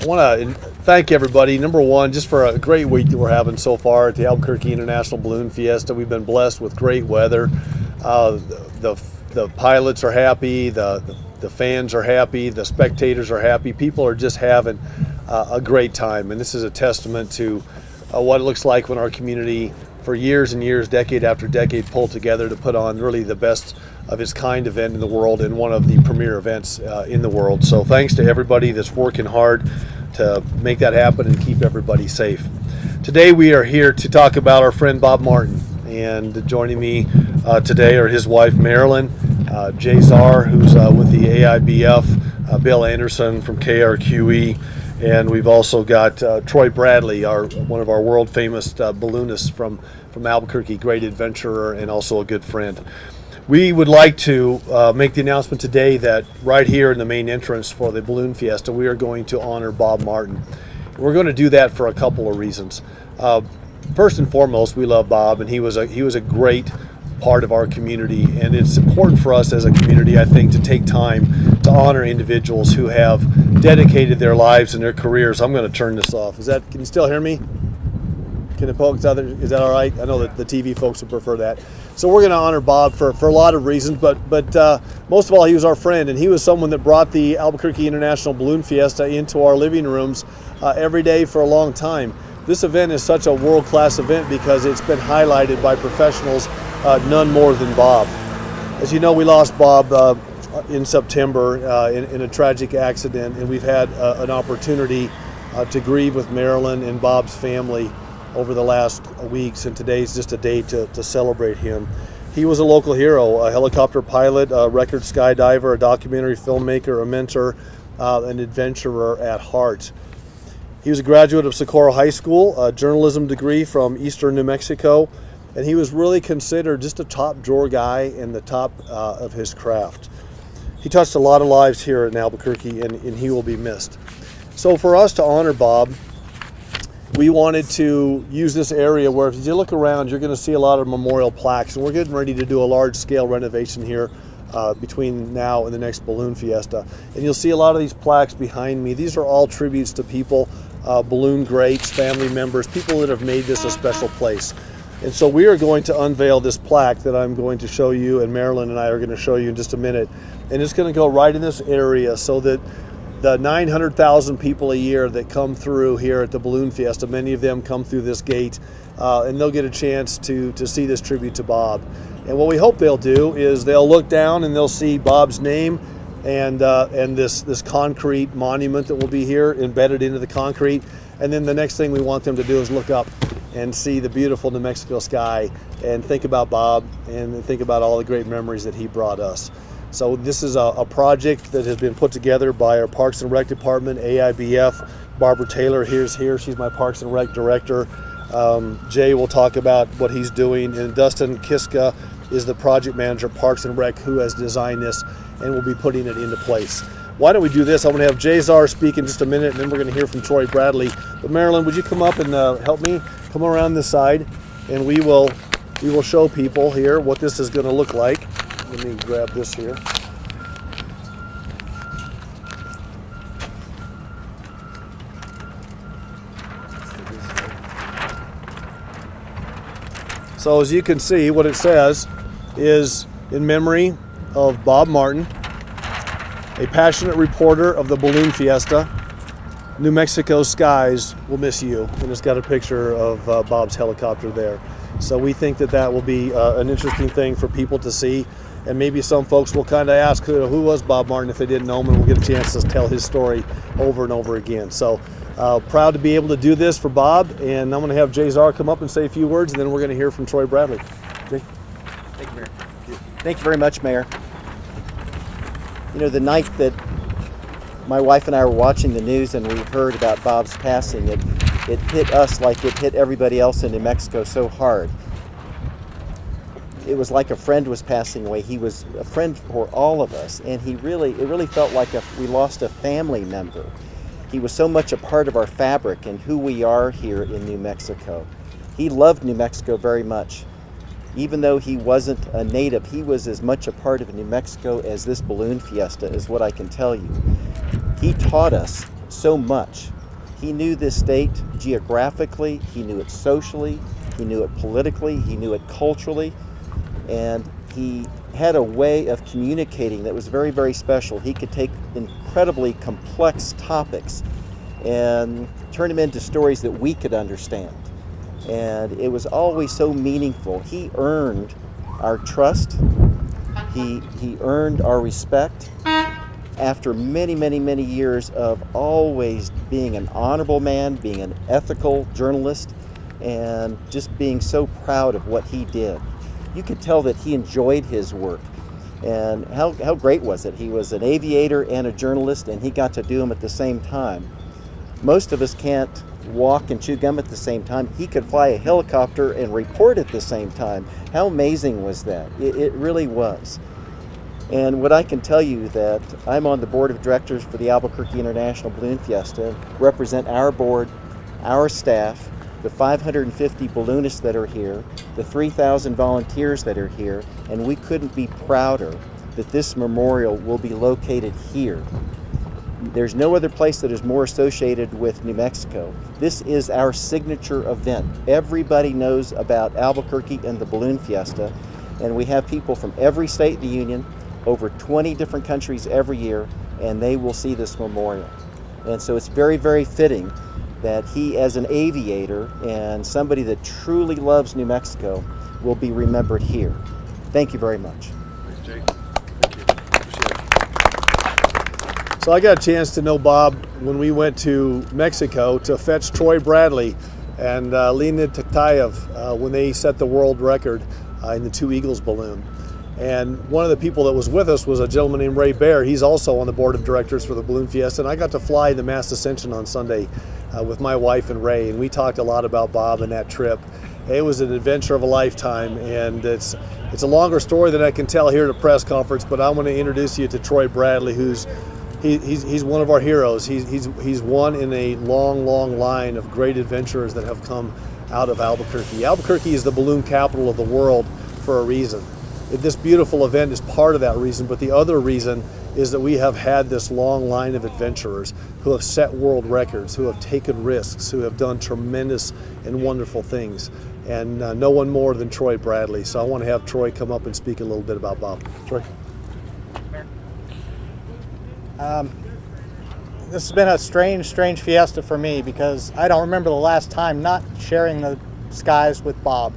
want to thank everybody, number one, just for a great week that we're having so far at the Albuquerque International Balloon Fiesta. We've been blessed with great weather. The pilots are happy, the fans are happy, the spectators are happy. People are just having a great time, and this is a testament to what it looks like when our community, for years and years, decade after decade, pulled together to put on really the best of its kind event in the world and one of the premier events in the world. So thanks to everybody that's working hard to make that happen and keep everybody safe. Today we are here to talk about our friend Bob Martin, and joining me today are his wife Marilyn, CZAR, who's with the AIBF, Bill Anderson from KRQE, and we've also got Troy Bradley, one of our world famous balloonists from Albuquerque, great adventurer and also a good friend. We would like to make the announcement today that right here in the main entrance for the Balloon Fiesta, we are going to honor Bob Martin. We're going to do that for a couple of reasons. First and foremost, we love Bob, and he was a great part of our community, and it's important for us as a community, I think, to take time to honor individuals who have dedicated their lives and their careers. I'm going to turn this off. Can you still hear me? Can it poke? Is that all right? I know that the TV folks would prefer that. So we're going to honor Bob for a lot of reasons, but most of all, he was our friend, and he was someone that brought the Albuquerque International Balloon Fiesta into our living rooms every day for a long time. This event is such a world-class event because it's been highlighted by professionals, none more than Bob. As you know, we lost Bob in September in a tragic accident, and we've had an opportunity to grieve with Marilyn and Bob's family over the last weeks, and today's just a day to celebrate him. He was a local hero, a helicopter pilot, a record skydiver, a documentary filmmaker, a mentor, an adventurer at heart. He was a graduate of Socorro High School, a journalism degree from Eastern New Mexico, and he was really considered just a top drawer guy and the top of his craft. He touched a lot of lives here in Albuquerque, and he will be missed. So for us to honor Bob, we wanted to use this area where if you look around, you're going to see a lot of memorial plaques, and we're getting ready to do a large-scale renovation here between now and the next Balloon Fiesta. And you'll see a lot of these plaques behind me. These are all tributes to people, balloon greats, family members, people that have made this a special place. And so we are going to unveil this plaque that I'm going to show you, and Marilyn and I are going to show you in just a minute. And it's going to go right in this area so that the 900,000 people a year that come through here at the Balloon Fiesta, many of them come through this gate, and they'll get a chance to see this tribute to Bob. And what we hope they'll do is they'll look down and they'll see Bob's name and this concrete monument that will be here embedded into the concrete. And then the next thing we want them to do is look up and see the beautiful New Mexico sky and think about Bob and think about all the great memories that he brought us. So this is a project that has been put together by our Parks and Rec Department, AIBF. Barbara Taylor is here. She's my Parks and Rec director. Jay will talk about what he's doing, and Dustin Kiska is the project manager at Parks and Rec who has designed this and will be putting it into place. Why don't we do this? I'm going to have CZAR speak in just a minute, and then we're going to hear from Troy Bradley. But Marilyn, would you come up and help me? Come around this side, and we will show people here what this is going to look like. Let me grab this here. So as you can see, what it says is, in memory of Bob Martin, a passionate reporter of the Balloon Fiesta, New Mexico skies will miss you. And it's got a picture of Bob's helicopter there. So we think that will be an interesting thing for people to see. And maybe some folks will kind of ask, who was Bob Martin if they didn't know him, and we'll get a chance to tell his story over and over again. So proud to be able to do this for Bob, and I'm going to have CZAR come up and say a few words, and then we're going to hear from Troy Bradley. Jay? Thank you, Mayor. Thank you very much, Mayor. You know, the night that my wife and I were watching the news and we heard about Bob's passing, it hit us like it hit everybody else in New Mexico so hard. It was like a friend was passing away. He was a friend for all of us, and it really felt like we lost a family member. He was so much a part of our fabric and who we are here in New Mexico. He loved New Mexico very much. Even though he wasn't a native, he was as much a part of New Mexico as this Balloon Fiesta is what I can tell you. He taught us so much He knew this state geographically, he knew it socially, he knew it politically, he knew it culturally, and he had a way of communicating that was very, very special. He could take incredibly complex topics and turn them into stories that we could understand. And it was always so meaningful. He earned our trust. He earned our respect after many, many, many years of always being an honorable man, being an ethical journalist, and just being so proud of what he did. You could tell that he enjoyed his work. And how great was it? He was an aviator and a journalist, and he got to do them at the same time. Most of us can't walk and chew gum at the same time. He could fly a helicopter and report at the same time. How amazing was that? It really was. And what I can tell you that I'm on the board of directors for the Albuquerque International Balloon Fiesta, represent our board, our staff, the 550 balloonists that are here, the 3,000 volunteers that are here, and we couldn't be prouder that this memorial will be located here. There's no other place that is more associated with New Mexico. This is our signature event. Everybody knows about Albuquerque and the Balloon Fiesta, and we have people from every state in the Union, over 20 different countries every year, and they will see this memorial. And so it's very, very fitting that he, as an aviator and somebody that truly loves New Mexico, will be remembered here. Thank you very much. Thanks, Jake. Thank you. Appreciate it. So I got a chance to know Bob when we went to Mexico to fetch Troy Bradley and Leonid Tatayev when they set the world record in the Two Eagles balloon. And one of the people that was with us was a gentleman named Ray Baer. He's also on the board of directors for the Balloon Fiesta. And I got to fly the Mass Ascension on Sunday with my wife and Ray. And we talked a lot about Bob and that trip. It was an adventure of a lifetime. And it's a longer story than I can tell here at a press conference. But I want to introduce you to Troy Bradley, he's one of our heroes. He's one in a long, long line of great adventurers that have come out of Albuquerque. Albuquerque is the balloon capital of the world for a reason. This beautiful event is part of that reason, but the other reason is that we have had this long line of adventurers who have set world records, who have taken risks, who have done tremendous and wonderful things, and no one more than Troy Bradley. So I want to have Troy come up and speak a little bit about Bob. Troy. This has been a strange fiesta for me because I don't remember the last time not sharing the skies with Bob.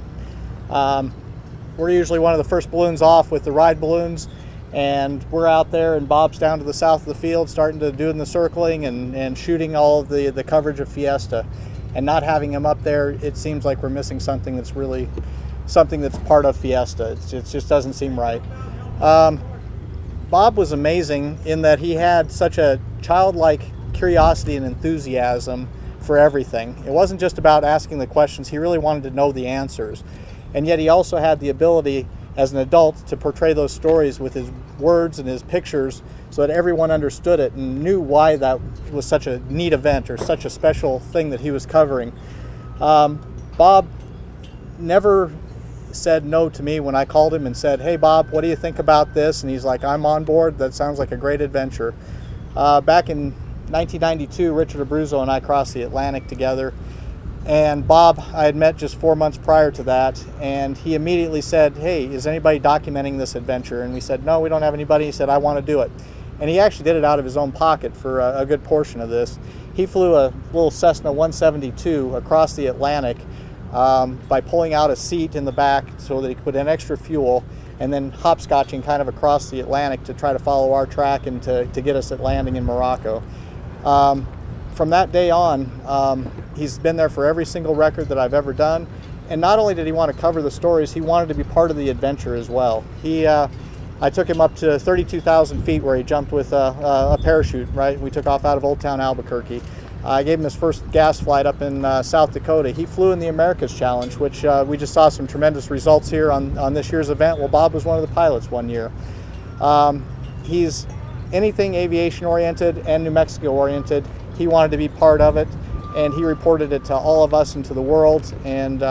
We're usually one of the first balloons off with the ride balloons, and we're out there and Bob's down to the south of the field starting to do the circling and shooting all of the coverage of Fiesta. And not having him up there, it seems like we're missing something that's really something that's part of Fiesta. It just doesn't seem right. Bob was amazing in that he had such a childlike curiosity and enthusiasm for everything. It wasn't just about asking the questions, he really wanted to know the answers. And yet he also had the ability as an adult to portray those stories with his words and his pictures so that everyone understood it and knew why that was such a neat event or such a special thing that he was covering. Bob never said no to me when I called him and said, "Hey Bob, what do you think about this?" And he's like, "I'm on board. That sounds like a great adventure." Back in 1992, Richard Abruzzo and I crossed the Atlantic together. And Bob, I had met just 4 months prior to that, and he immediately said, "Hey, is anybody documenting this adventure?" And we said, "No, we don't have anybody." He said, "I want to do it." And he actually did it out of his own pocket for a good portion of this. He flew a little Cessna 172 across the Atlantic by pulling out a seat in the back so that he could put in extra fuel, and then hopscotching kind of across the Atlantic to try to follow our track and to get us at landing in Morocco. From that day on, he's been there for every single record that I've ever done. And not only did he want to cover the stories, he wanted to be part of the adventure as well. I took him up to 32,000 feet where he jumped with a parachute, right? We took off out of Old Town Albuquerque. I gave him his first gas flight up in South Dakota. He flew in the Americas Challenge, which we just saw some tremendous results here on this year's event. Well, Bob was one of the pilots one year. He's anything aviation oriented and New Mexico oriented. He wanted to be part of it, and he reported it to all of us and to the world. And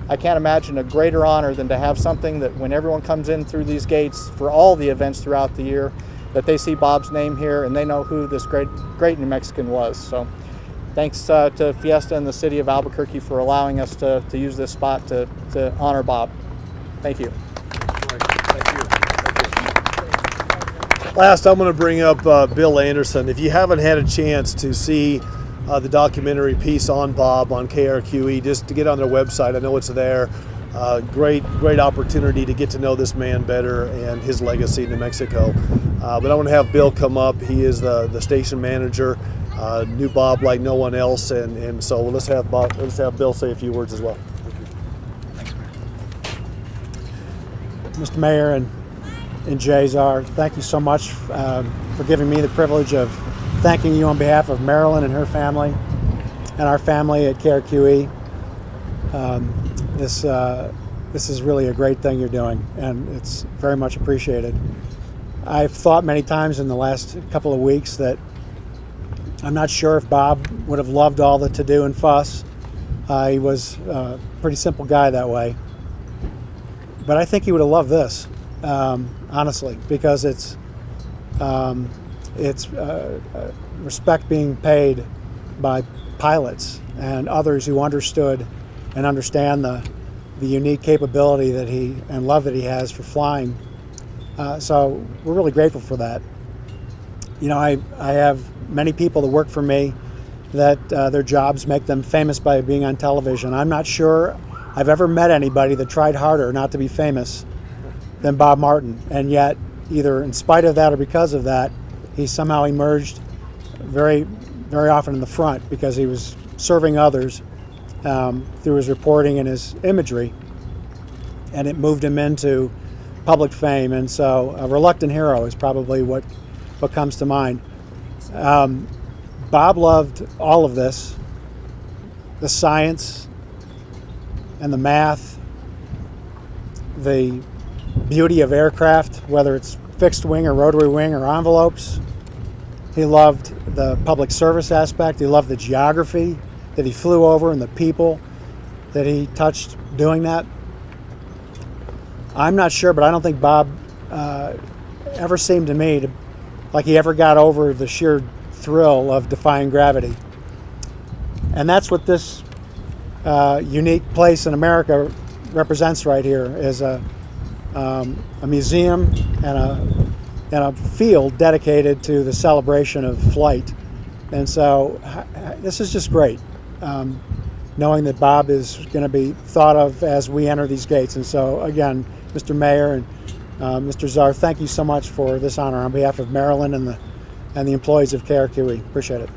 I can't imagine a greater honor than to have something that when everyone comes in through these gates for all the events throughout the year, that they see Bob's name here and they know who this great New Mexican was. So thanks to Fiesta and the City of Albuquerque for allowing us to use this spot to honor Bob. Thank you. Last, I'm going to bring up Bill Anderson. If you haven't had a chance to see the documentary piece on Bob on KRQE, just to get on their website. I know it's there. Great opportunity to get to know this man better and his legacy in New Mexico. But I want to have Bill come up. He is the station manager. Knew Bob like no one else, and so let's have Bill say a few words as well. Thanks, Mayor. Mr. Mayor and CZAR, thank you so much for giving me the privilege of thanking you on behalf of Marilyn and her family and our family at KRQE. This is really a great thing you're doing, and it's very much appreciated. I've thought many times in the last couple of weeks that I'm not sure if Bob would have loved all the to-do and fuss. He was a pretty simple guy that way. But I think he would have loved this, honestly, because it's respect being paid by pilots and others who understood and understand the unique capability that and love that he has for flying. So we're really grateful for that. You know, I have many people that work for me that their jobs make them famous by being on television. I'm not sure I've ever met anybody that tried harder not to be famous than Bob Martin, and yet either in spite of that or because of that, he somehow emerged very, very often in the front because he was serving others through his reporting and his imagery, and it moved him into public fame. And so a reluctant hero is probably what comes to mind. Bob loved all of this, the science and the math, the beauty of aircraft, whether it's fixed wing or rotary wing or envelopes. He loved the public service aspect. He loved the geography that he flew over and the people that he touched doing that. I'm not sure, but I don't think Bob ever seemed to me like he ever got over the sheer thrill of defying gravity. And that's what this unique place in America represents right here, is a museum and a field dedicated to the celebration of flight. And so this is just great, knowing that Bob is going to be thought of as we enter these gates. And so again, Mr. Mayor and Mr. CZAR, thank you so much for this honor on behalf of Maryland and the employees of KRQE. Appreciate it.